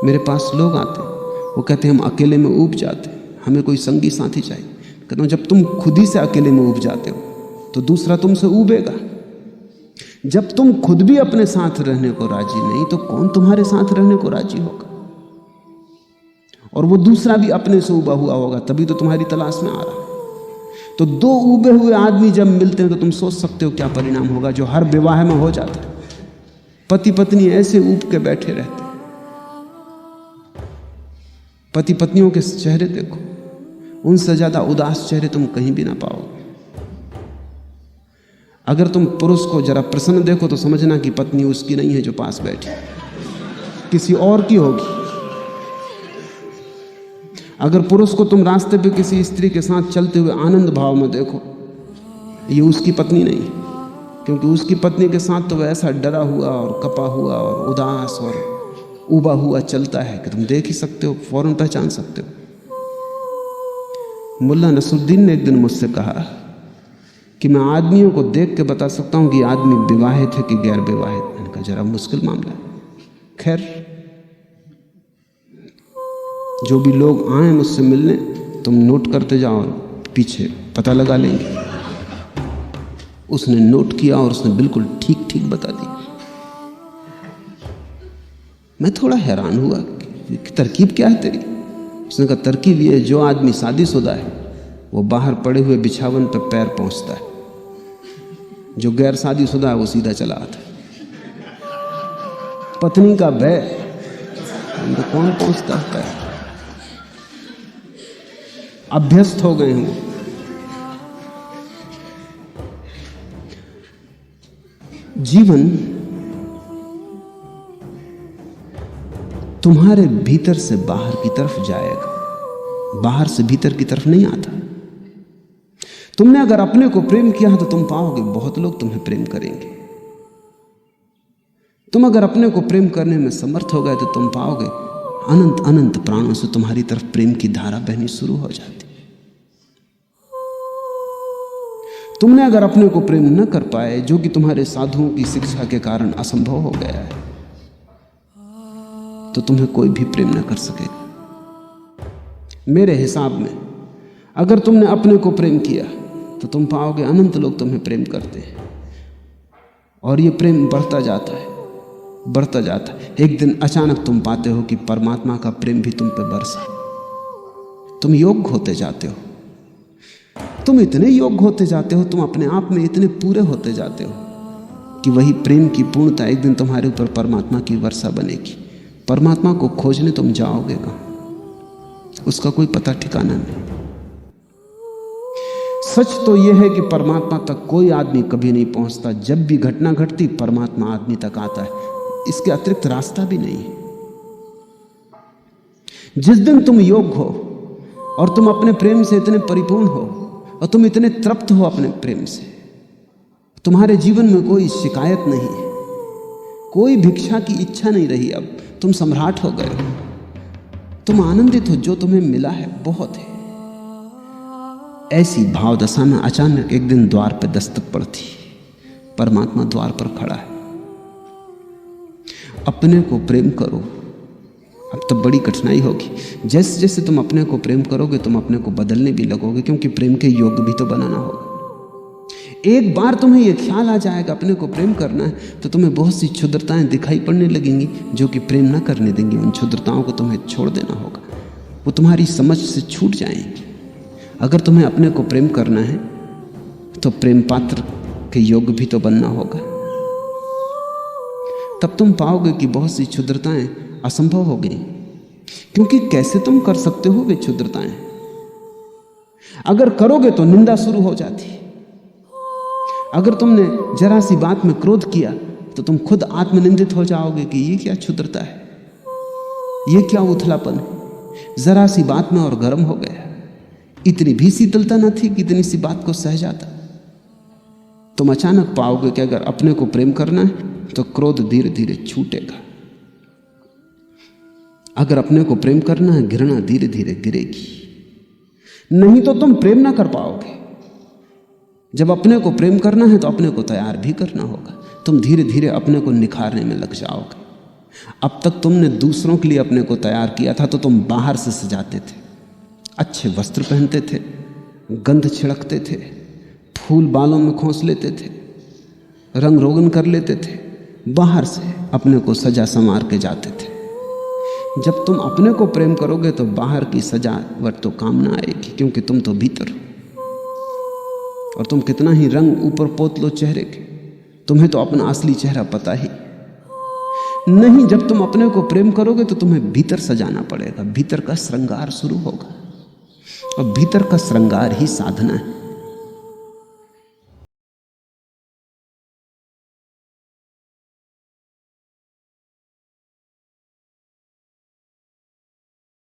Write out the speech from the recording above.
मेरे पास लोग आते हैं, वो कहते हैं हम अकेले में ऊब जाते हैं, हमें कोई संगी साथी चाहिए। कहता हूँ जब तुम खुद ही से अकेले में ऊब जाते हो तो दूसरा तुमसे ऊबेगा। जब तुम खुद भी अपने साथ रहने को राजी नहीं तो कौन तुम्हारे साथ रहने को राजी होगा? और वो दूसरा भी अपने से ऊबा हुआ होगा, तभी तो तुम्हारी तलाश में आ रहा है। तो दो ऊबे हुए आदमी जब मिलते हैं तो तुम सोच सकते हो क्या परिणाम होगा, जो हर विवाह में हो जाता है। पति पत्नी ऐसे ऊब के बैठे रहते हैं। पति पत्नियों के चेहरे देखो, उनसे ज्यादा उदास चेहरे तुम कहीं भी ना पाओगे। अगर तुम पुरुष को जरा प्रसन्न देखो तो समझना कि पत्नी उसकी नहीं है जो पास बैठी, किसी और की होगी। अगर पुरुष को तुम रास्ते पे किसी स्त्री के साथ चलते हुए आनंद भाव में देखो, ये उसकी पत्नी नहीं है, क्योंकि उसकी पत्नी के साथ तो वह ऐसा डरा हुआ और कपा हुआ और उदास और उबा हुआ चलता है कि तुम देख ही सकते हो, फौरन पहचान सकते हो। मुल्ला नसरुद्दीन ने एक दिन मुझसे कहा कि मैं आदमियों को देख के बता सकता हूं कि आदमी विवाहित है कि गैर विवाहित। मैंने कहा जरा मुश्किल मामला है। खैर, जो भी लोग आए मुझसे मिलने, तुम नोट करते जाओ, पीछे पता लगा लेंगे। उसने नोट किया और उसने बिल्कुल ठीक ठीक बता दिया। मैं थोड़ा हैरान हुआ कि तरकीब क्या है तेरी। उसने कहा तरकीब ये, जो आदमी शादीशुदा है वो बाहर पड़े हुए बिछावन पर पैर पहुंचता है, जो गैर शादीशुदा है वो सीधा चला आता है। पत्नी का भय, तो कौन पहुंचता है पैर? अभ्यस्त हो गए हैं। जीवन तुम्हारे भीतर से बाहर की तरफ जाएगा, बाहर से भीतर की तरफ नहीं आता। तुमने अगर अपने को प्रेम किया है तो तुम पाओगे बहुत लोग तुम्हें प्रेम करेंगे। तुम अगर अपने को प्रेम करने में समर्थ हो गए तो तुम पाओगे अनंत अनंत प्राणों से तुम्हारी तरफ प्रेम की धारा बहनी शुरू हो जाती। तुमने अगर अपने को प्रेम न कर पाए, जो कि तुम्हारे साधुओं की शिक्षा के कारण असंभव हो गया है, तो तुम्हें कोई भी प्रेम न कर सकेगा। मेरे हिसाब में अगर तुमने अपने को प्रेम किया तो तुम पाओगे अनंत लोग तुम्हें प्रेम करते हैं, और ये प्रेम बढ़ता जाता है, बढ़ता जाता है। एक दिन अचानक तुम पाते हो कि परमात्मा का प्रेम भी तुम पे बरसा। तुम योग्य होते जाते हो, तुम इतने योग्य होते जाते हो, तुम अपने आप में इतने पूरे होते जाते हो कि वही प्रेम की पूर्णता एक दिन तुम्हारे ऊपर परमात्मा की वर्षा बनेगी। परमात्मा को खोजने तुम जाओगे कहाँ? उसका कोई पता ठिकाना नहीं। सच तो यह है कि परमात्मा तक कोई आदमी कभी नहीं पहुंचता। जब भी घटना घटती परमात्मा आदमी तक आता है, इसके अतिरिक्त रास्ता भी नहीं है। जिस दिन तुम योग्य हो और तुम अपने प्रेम से इतने परिपूर्ण हो और तुम इतने तृप्त हो अपने प्रेम से, तुम्हारे जीवन में कोई शिकायत नहीं है, कोई भिक्षा की इच्छा नहीं रही। अब तुम सम्राट हो गए हो, तुम आनंदित हो, जो तुम्हें मिला है बहुत है। ऐसी भाव दशा में अचानक एक दिन द्वार पर दस्तक पड़ती, परमात्मा द्वार पर खड़ा है। अपने को प्रेम करो। अब तो बड़ी कठिनाई होगी। जैसे जैसे तुम अपने को प्रेम करोगे तुम अपने को बदलने भी लगोगे, क्योंकि प्रेम के योग्य भी तो बनाना होगा। एक बार तुम्हें यह ख्याल आ जाएगा अपने को प्रेम करना है तो तुम्हें बहुत सी क्षुद्रताएं दिखाई पड़ने लगेंगी जो कि प्रेम ना करने देंगी। उन क्षुद्रताओं को तुम्हें छोड़ देना होगा, वो तुम्हारी समझ से छूट जाएंगी। अगर तुम्हें अपने को प्रेम करना है तो प्रेम पात्र के योग्य भी तो बनना होगा। तब तुम पाओगे कि बहुत सी क्षुद्रताएं असंभव हो गई, क्योंकि कैसे तुम कर सकते हो वे क्षुद्रताएं? अगर करोगे तो निंदा शुरू हो जाती। अगर तुमने जरा सी बात में क्रोध किया तो तुम खुद आत्मनिंदित हो जाओगे कि ये क्या क्षुद्रता है, ये क्या उथलापन है। जरा सी बात में और गर्म हो गया, इतनी भी शीतलता न थी कि इतनी सी बात को सह जाता। तुम अचानक पाओगे कि अगर अपने को प्रेम करना है तो क्रोध धीरे धीरे छूटेगा। अगर अपने को प्रेम करना है घृणा धीरे धीरे गिरेगी। नहीं तो तुम प्रेम ना कर पाओगे। जब अपने को प्रेम करना है तो अपने को तैयार भी करना होगा। तुम धीरे धीरे अपने को निखारने में लग जाओगे। अब तक तुमने दूसरों के लिए अपने को तैयार किया था तो तुम बाहर से सजाते थे, अच्छे वस्त्र पहनते थे, गंध छिड़कते थे, फूल बालों में खोस लेते थे, रंग रोगन कर लेते थे, बाहर से अपने को सजा संवार के जाते थे। जब तुम अपने को प्रेम करोगे तो बाहर की सजावट तो काम ना आएगी, क्योंकि तुम तो भीतर हो। और तुम कितना ही रंग ऊपर पोत लो चेहरे के, तुम्हें तो अपना असली चेहरा पता ही नहीं। जब तुम अपने को प्रेम करोगे तो तुम्हें भीतर सजाना पड़ेगा, भीतर का श्रृंगार शुरू होगा, और भीतर का श्रृंगार ही साधना है।